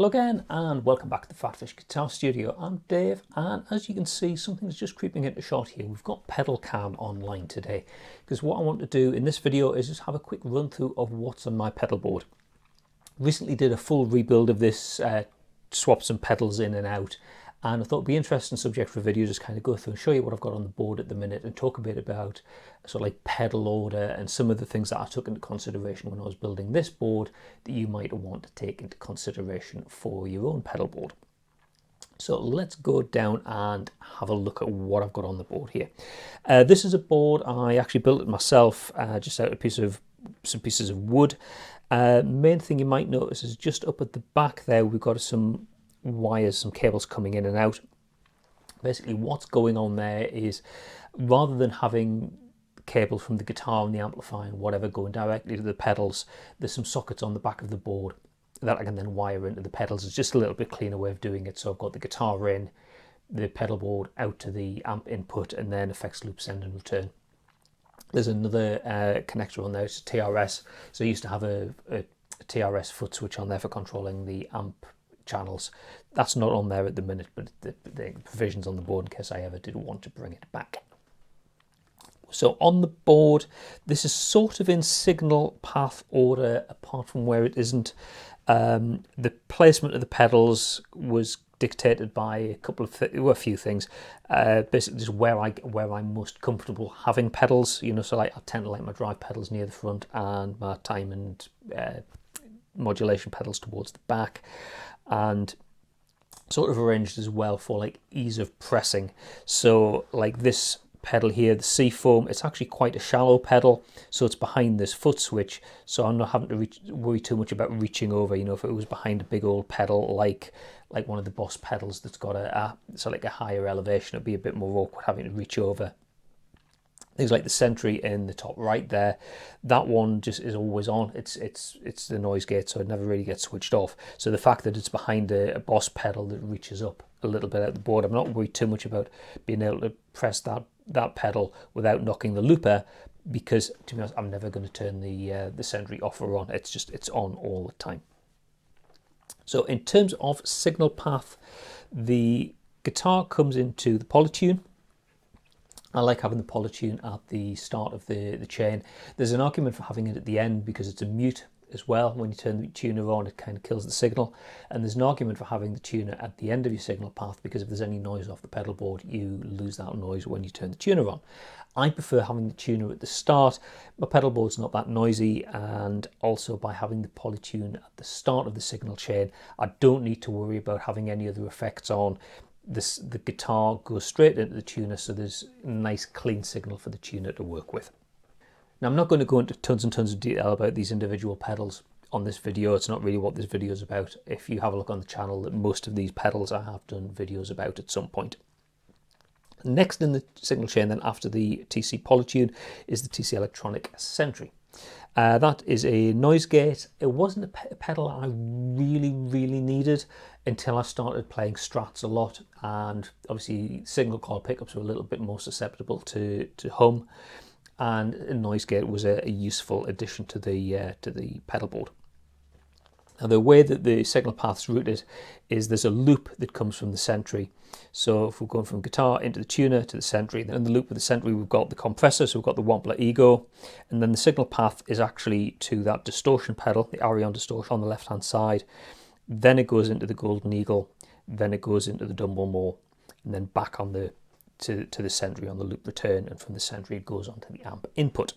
Hello again and welcome back to the PhatPhish Guitar Studio. I'm Dave, and as you can see, something's just creeping into shot here. We've got Pedal Cam online today because what I want to do in this video is just have a quick run through of what's on my pedal board. Recently did a full rebuild of this, swapped some pedals in and out, and I thought it'd be an interesting subject for a video, just kind of go through and show you what I've got on the board at the minute and talk a bit about sort of like pedal order and some of the things that I took into consideration when I was building this board that you might want to take into consideration for your own pedal board. So let's go down and have a look at what I've got on the board here. This is a board I actually built it myself, just out of some pieces of wood. Main thing you might notice is just up at the back there we've got some wires, some cables coming in and out. Basically what's going on there is, rather than having cable from the guitar and the amplifier and whatever going directly to the pedals, there's some sockets on the back of the board that I can then wire into the pedals. It's just a little bit cleaner way of doing it. So I've got the guitar in, the pedal board out to the amp input, and then effects loop send and return. There's another connector on there, it's a TRS. So I used to have a TRS foot switch on there for controlling the amp channels. That's not on there at the minute, but the provision's on the board in case I ever did want to bring it back. So on the board, this is sort of in signal path order, apart from where it isn't. The placement of the pedals was dictated by a few things. Basically, just where I'm most comfortable having pedals. You know, so like I tend to like my drive pedals near the front and my time and modulation pedals towards the back, and sort of arranged as well for like ease of pressing. So like this pedal here, the Seafoam, it's actually quite a shallow pedal, so it's behind this foot switch, so I'm not having to worry too much about reaching over. You know, if it was behind a big old pedal like one of the Boss pedals that's got a higher elevation, it'd be a bit more awkward having to reach over. Things like the Sentry in the top right there, that one just is always on. It's the noise gate, so it never really gets switched off. So the fact that it's behind a Boss pedal that reaches up a little bit out the board, I'm not worried too much about being able to press that pedal without knocking the looper, because to be honest, I'm never going to turn the Sentry off or on. It's on all the time. So in terms of signal path, the guitar comes into the polytune. I like having the polytune at the start of the chain. There's an argument for having it at the end because it's a mute as well. When you turn the tuner on, it kind of kills the signal. And there's an argument for having the tuner at the end of your signal path, because if there's any noise off the pedal board, you lose that noise when you turn the tuner on. I prefer having the tuner at the start. My pedal board's not that noisy, and also by having the polytune at the start of the signal chain, I don't need to worry about having any other effects on. The guitar goes straight into the tuner, so there's a nice clean signal for the tuner to work with. Now, I'm not going to go into tons and tons of detail about these individual pedals on this video. It's not really what this video is about. If you have a look on the channel, that most of these pedals I have done videos about at some point. Next in the signal chain then, after the TC Polytune, is the TC Electronic Sentry. That is a noise gate. It wasn't a pedal I really needed until I started playing Strats a lot, and obviously signal coil pickups were a little bit more susceptible to hum, and a noise gate was a useful addition to the pedal board. Now, the way that the signal path's routed is there's a loop that comes from the Sentry. So if we're going from guitar into the tuner to the Sentry, then in the loop with the Sentry we've got the compressor, so we've got the Wampala Ego, and then the signal path is actually to that distortion pedal, the Arion distortion on the left hand side. Then it goes into the Golden Eagle, then it goes into the Dumble Moor, and then back on to the Sentry on the loop return, and from the Sentry it goes onto the amp input.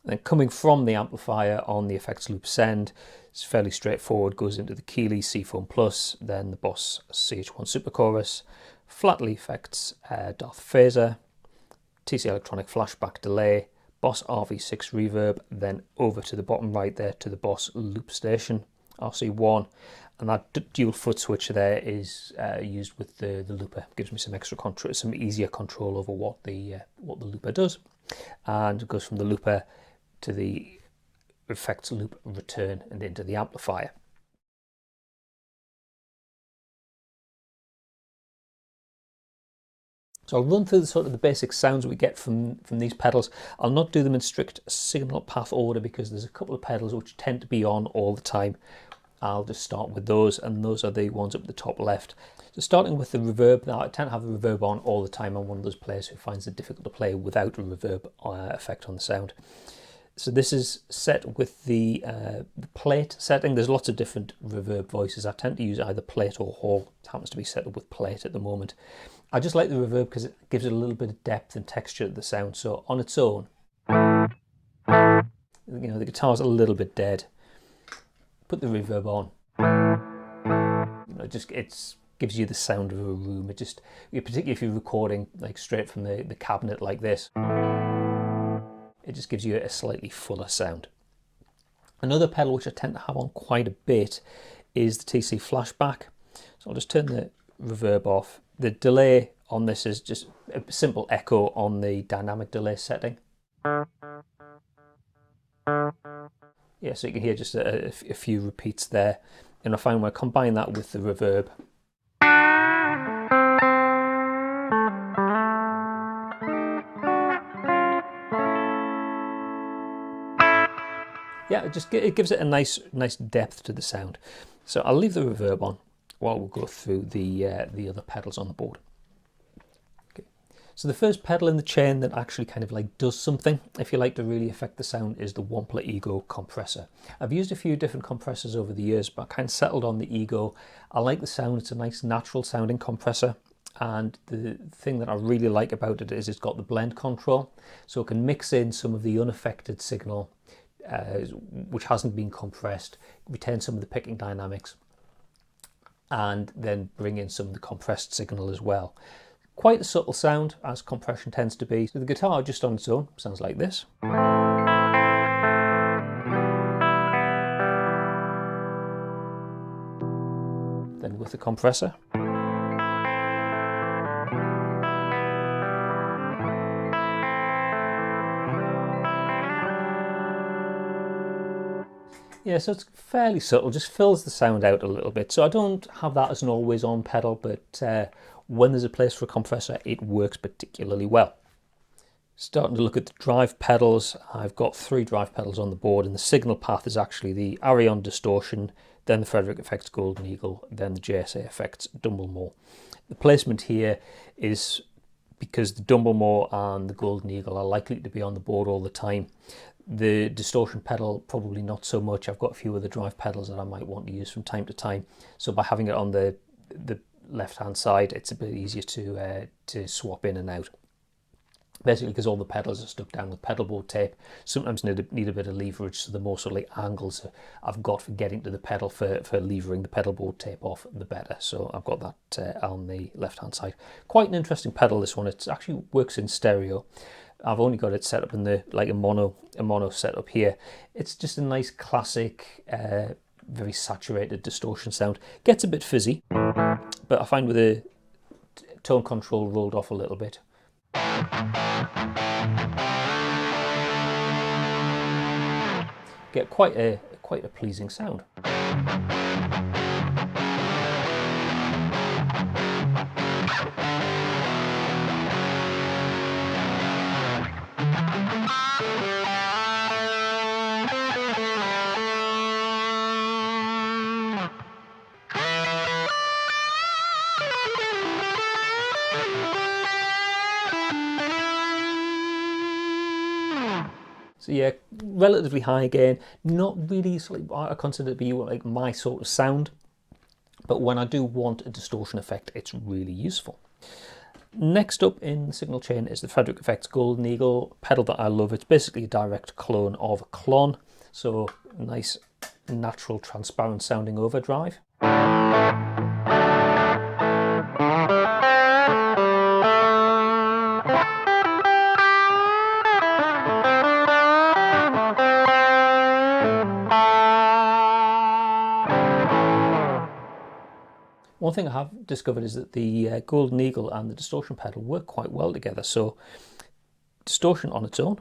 Then coming from the amplifier on the effects loop send, it's fairly straightforward, goes into the Keeley Seafoam Plus, then the Boss CH1 Super Chorus, Flatley Effects Darth Phaser, TC Electronic Flashback Delay, Boss RV6 Reverb, then over to the bottom right there to the Boss Loop Station RC1, and that dual foot switch there is used with the looper. Gives me some extra control, some easier control over what the looper does, and it goes from the looper to the effects loop return and into the amplifier. So I'll run through the basic sounds we get from these pedals. I'll not do them in strict signal path order because there's a couple of pedals which tend to be on all the time. I'll just start with those, and those are the ones up the top left. So starting with the reverb, now I tend to have the reverb on all the time. I'm one of those players who finds it difficult to play without a reverb effect on the sound. So this is set with the plate setting. There's lots of different reverb voices. I tend to use either plate or hall. It happens to be set up with plate at the moment. I just like the reverb because it gives it a little bit of depth and texture to the sound. So on its own, you know, the guitar's a little bit dead. Put the reverb on, you know, it gives you the sound of a room. It just, particularly if you're recording like straight from the cabinet like this, it just gives you a slightly fuller sound. Another pedal which I tend to have on quite a bit is the TC Flashback. So I'll just turn the reverb off. The delay on this is just a simple echo on the dynamic delay setting. Yeah, so you can hear just a few repeats there. And I find when I combine that with the reverb, yeah, it gives it a nice depth to the sound. So I'll leave the reverb on while we'll go through the other pedals on the board. So the first pedal in the chain that actually kind of like does something, if you like, to really affect the sound is the Wampala Ego Compressor. I've used a few different compressors over the years, but I kind of settled on the Ego. I like the sound. It's a nice natural sounding compressor. And the thing that I really like about it is it's got the blend control. So it can mix in some of the unaffected signal, which hasn't been compressed, retain some of the picking dynamics, and then bring in some of the compressed signal as well. Quite a subtle sound, as compression tends to be. So the guitar just on its own sounds like this. Then with the compressor. Yeah, so it's fairly subtle, just fills the sound out a little bit. So I don't have that as an always on pedal, but when there's a place for a compressor, it works particularly well. Starting to look at the drive pedals, I've got 3 drive pedals on the board, and the signal path is actually the Arion Distortion, then the Frederick Effects Golden Eagle, then the JSA Effects Dumblemore. The placement here is because the Dumblemore and the Golden Eagle are likely to be on the board all the time. The distortion pedal, probably not so much. I've got a few other drive pedals that I might want to use from time to time. So by having it on the left-hand side, it's a bit easier to swap in and out. Basically, because all the pedals are stuck down with pedalboard tape, sometimes need a bit of leverage, so the more sort of like angles I've got for getting to the pedal for levering the pedalboard tape off, the better. So I've got that on the left-hand side. Quite an interesting pedal, this one. It actually works in stereo. I've only got it set up in the like a mono setup here. It's just a nice classic, very saturated distortion sound. Gets a bit fizzy, but I find with the tone control rolled off a little bit, get quite a pleasing sound. So yeah, relatively high again, not really sort of, I consider it to be like my sort of sound, but when I do want a distortion effect, it's really useful. Next up in the signal chain is the Frederick Effects Golden Eagle, pedal that I love. It's basically a direct clone of a Klon, so nice natural transparent sounding overdrive. One thing I have discovered is that the Golden Eagle and the distortion pedal work quite well together. So distortion on its own.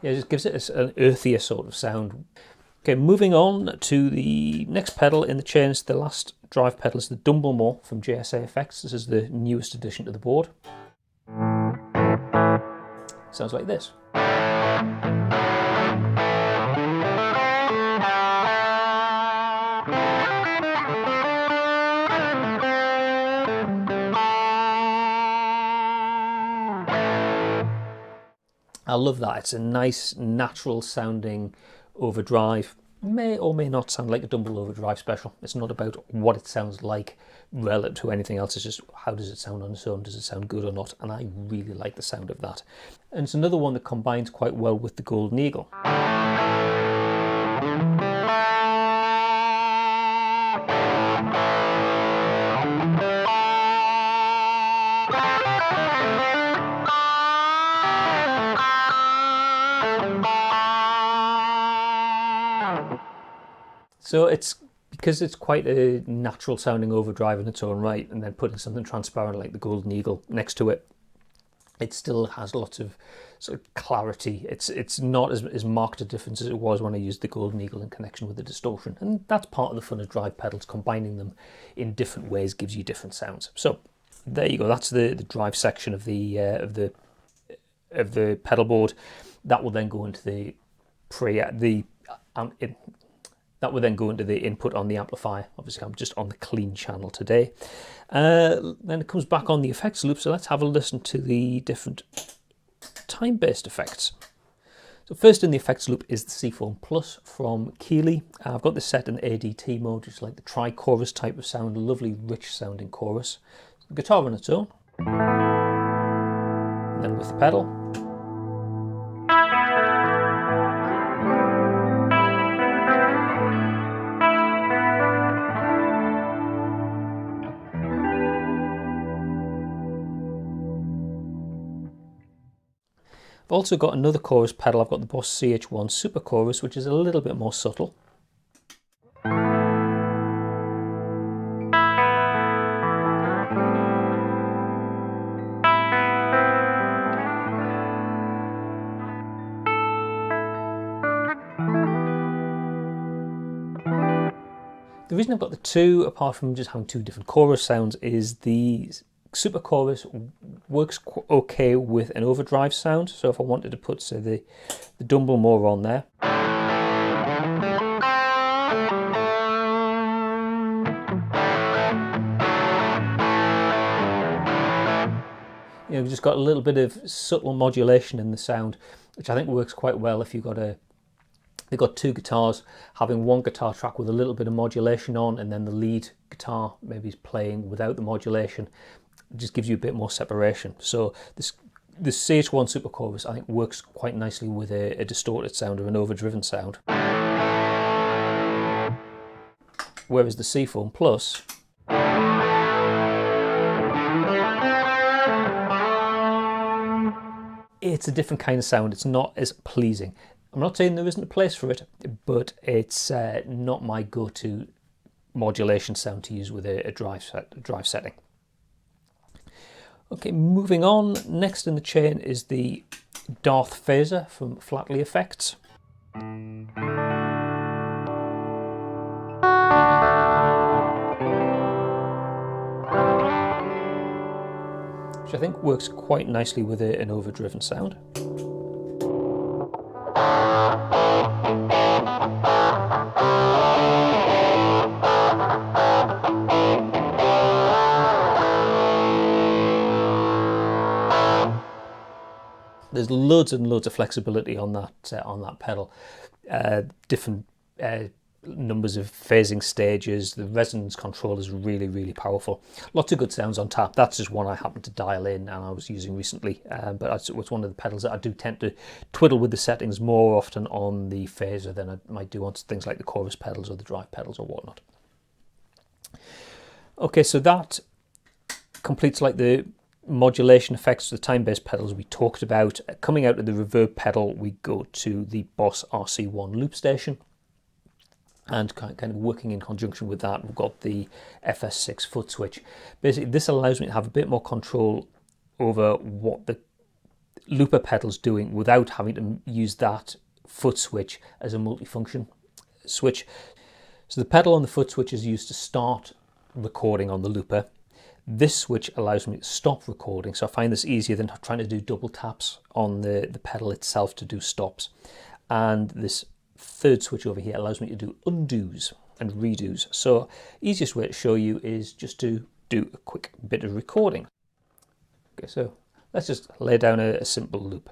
Yeah, it just gives it an earthier sort of sound. Okay, moving on to the next pedal in the chain. It's the last drive pedal, is the Dumblemore from JSA Effects. This is the newest addition to the board. Sounds like this. I love that. It's a nice, natural sounding overdrive. May or may not sound like a Dumble overdrive special. It's not about what it sounds like relative to anything else. It's just how does it sound on its own? Does it sound good or not? And I really like the sound of that. And it's another one that combines quite well with the Golden Eagle. So it's because it's quite a natural sounding overdrive in its own right, and then putting something transparent like the Golden Eagle next to it, it still has lots of sort of clarity. It's not as marked a difference as it was when I used the Golden Eagle in connection with the distortion, and that's part of the fun of drive pedals. Combining them in different ways gives you different sounds. So there you go. That's the drive section of the pedal board. That will then go into the that would then go into the input on the amplifier. Obviously, I'm just on the clean channel today. Then it comes back on the effects loop. So let's have a listen to the different time-based effects. So first in the effects loop is the Seafoam Plus from Keeley. I've got this set in ADT mode, which is like the tri-chorus type of sound, a lovely rich sounding chorus. The guitar on its own. And then with the pedal. I've also got another chorus pedal. I've got the Boss CH1 Super Chorus, which is a little bit more subtle. The reason I've got the two, apart from just having two different chorus sounds, is the Super Chorus works okay with an overdrive sound. So if I wanted to put, say, the Dumblemore on there, you know, we've just got a little bit of subtle modulation in the sound, which I think works quite well if you've got they've got two guitars, having one guitar track with a little bit of modulation on, and then the lead guitar maybe is playing without the modulation. It just gives you a bit more separation. So this CH1 Super Chorus, I think, works quite nicely with a distorted sound or an overdriven sound. Whereas the Seafoam Plus, it's a different kind of sound. It's not as pleasing. I'm not saying there isn't a place for it, but it's not my go-to modulation sound to use with a drive setting. Okay, moving on. Next in the chain is the Darth phaser from Flatly Effects. Which I think works quite nicely with an overdriven sound. There's loads and loads of flexibility on that pedal. Different numbers of phasing stages. The resonance control is really, really powerful. Lots of good sounds on tap. That's just one I happened to dial in and I was using recently. But it's one of the pedals that I do tend to twiddle with the settings more often on the phaser than I might do on things like the chorus pedals or the drive pedals or whatnot. Okay, so that completes like the modulation effects, the time-based pedals we talked about. Coming out of the reverb pedal, we go to the Boss RC1 loop station, and kind of working in conjunction with that, we've got the FS6 foot switch. Basically, this allows me to have a bit more control over what the looper pedal's doing without having to use that foot switch as a multifunction switch. So the pedal on the foot switch is used to start recording on the looper. This switch allows me to stop recording, so I find this easier than trying to do double taps on the pedal itself to do stops. And this third switch over here allows me to do undos and redos. So easiest way to show you is just to do a quick bit of recording. Okay, so let's just lay down a simple loop.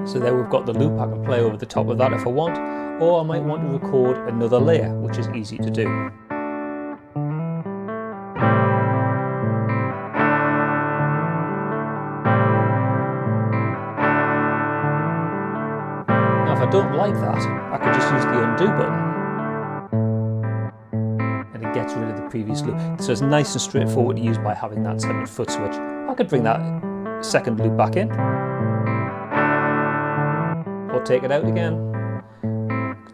So there we've got the loop. I can play over the top of that if I want, or I might want to record another layer, which is easy to do. Now if I don't like that, I could just use the undo button and it gets rid of the previous loop. So it's nice and straightforward to use by having that separate foot switch. I could bring that second loop back in, or take it out again,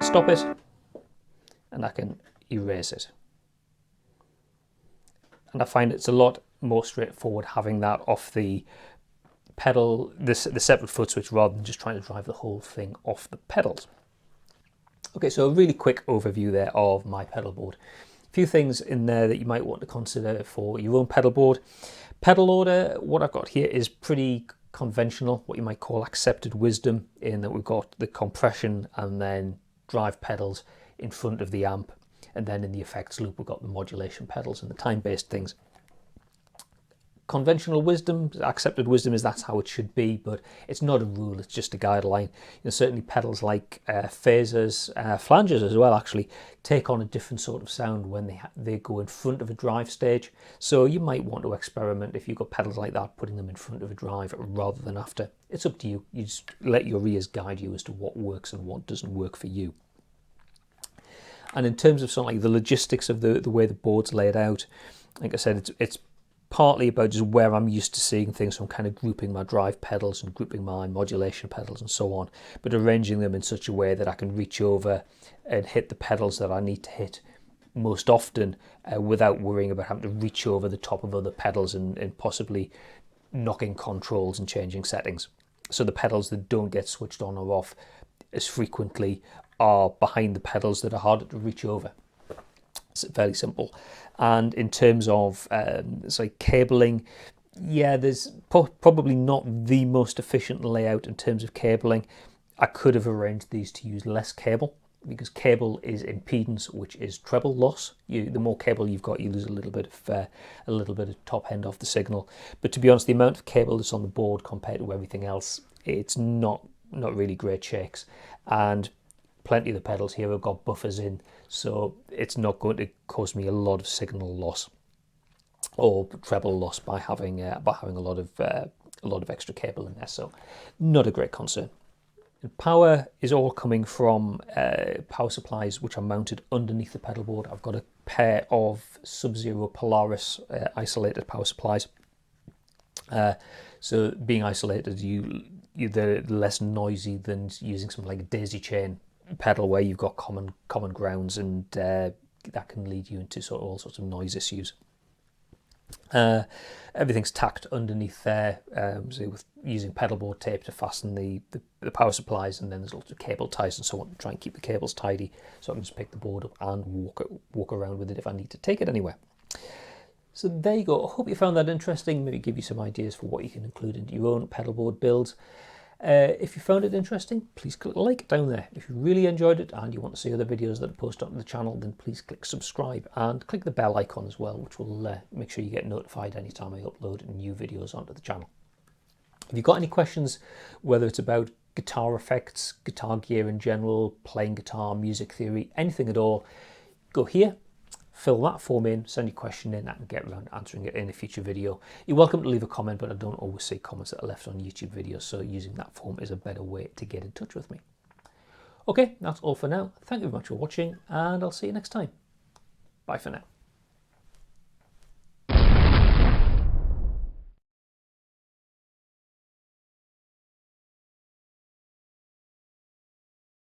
stop it, and I can erase it. And I find it's a lot more straightforward having that off the pedal, the separate foot switch, rather than just trying to drive the whole thing off the pedals. Okay, so a really quick overview there of my pedal board. A few things in there that you might want to consider for your own pedal board. Pedal order, what I've got here is pretty conventional, what you might call accepted wisdom, in that we've got the compression and then drive pedals in front of the amp, and then in the effects loop we've got the modulation pedals and the time-based things. Conventional wisdom, accepted wisdom, is that's how it should be, but it's not a rule, it's just a guideline. Certainly pedals like phasers, flangers as well actually, take on a different sort of sound when they go in front of a drive stage. So you might want to experiment, if you've got pedals like that, putting them in front of a drive rather than after. It's up to you. You just let your ears guide you as to what works and what doesn't work for you. And in terms of sort of like the logistics of the way the board's laid out, like I said, it's partly about just where I'm used to seeing things, so I'm kind of grouping my drive pedals and grouping my modulation pedals and so on, but arranging them in such a way that I can reach over and hit the pedals that I need to hit most often without worrying about having to reach over the top of other pedals and possibly knocking controls and changing settings. So the pedals that don't get switched on or off as frequently are behind the pedals that are harder to reach over. It's fairly simple. And in terms of cabling, yeah, there's probably not the most efficient layout in terms of cabling. I could have arranged these to use less cable, because cable is impedance, which is treble loss. The more cable you've got, you lose a little bit of top end off the signal. But to be honest, the amount of cable that's on the board compared to everything else, it's not really great shakes. And plenty of the pedals here have got buffers in, so it's not going to cause me a lot of signal loss or treble loss by having a lot of extra cable in there. So not a great concern. And power is all coming from power supplies which are mounted underneath the pedal board. I've got a pair of Sub-Zero Polaris isolated power supplies. So being isolated, they're less noisy than using something like a daisy chain pedal where you've got common grounds, and that can lead you into all sorts of noise issues. Everything's tacked underneath there, so with using pedalboard tape to fasten the power supplies, and then there's lots of cable ties and so on to try and keep the cables tidy, so I can just pick the board up and walk around with it if I need to take it anywhere. So there you go. I hope you found that interesting, maybe give you some ideas for what you can include into your own pedalboard builds. If you found it interesting, please click like down there. If you really enjoyed it and you want to see other videos that I post onto the channel, then please click subscribe and click the bell icon as well, which will make sure you get notified anytime I upload new videos onto the channel. If you've got any questions, whether it's about guitar effects, guitar gear in general, playing guitar, music theory, anything at all, go here, fill that form in, send your question in, I can get around answering it in a future video. You're welcome to leave a comment, but I don't always see comments that are left on YouTube videos, so using that form is a better way to get in touch with me. Okay, that's all for now. Thank you very much for watching, and I'll see you next time. Bye for now.